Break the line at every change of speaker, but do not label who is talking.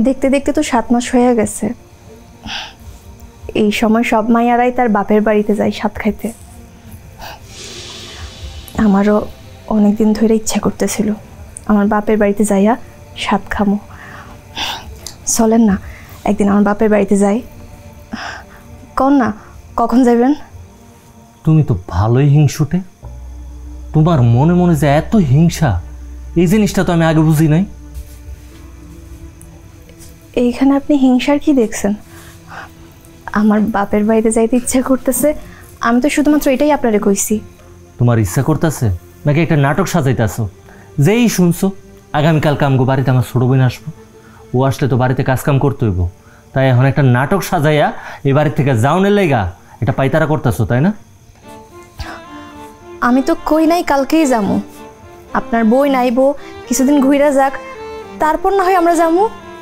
দেখতে দেখতে তো 7 মাস হয়ে গেছে। এই সময় সব মাইয়ারাই তার বাপের বাড়িতে যায় সাত খাইতে। আমারও অনেকদিন ধরে ইচ্ছা করতেছিল আমার বাপের বাড়িতে যাইয়া সাত খামো। চলেন না একদিন আমার বাপের বাড়িতে যাই। কন না কখন যাবেন?
তুমি তো ভালোই হিংসুটে, তোমার মনে মনে যে এত হিংসা, এই জিনিসটা তো আমি আগে বুঝি নাই।
এইখানে আপনি হিংসার কি দেখছেন? আমার বাপের বাড়িতে যাইতে ইচ্ছা করতেছে, আমি তো শুধুমাত্র এটাই আপনারে কইছি।
তোমার ইচ্ছা করতেছে নাকি একটা নাটক সাজাইতেছো? যেই শুনছো আগামীকাল কামগো বাড়িতে আমার ছোট বোন আসবো, ও আসলে তো বাড়িতে কাজকাম করতে হইব, তাই এখন একটা নাটক সাজাইয়া এই বাড়ির থেকে যাওনের লেগা এটা পাইতারা করতেছো, তাই না?
আমি তো কই নাই কালকেই যামু। আপনার বই নাইবো, কিছুদিন ঘুইরা যাক, তারপর না হয় আমরা যামু।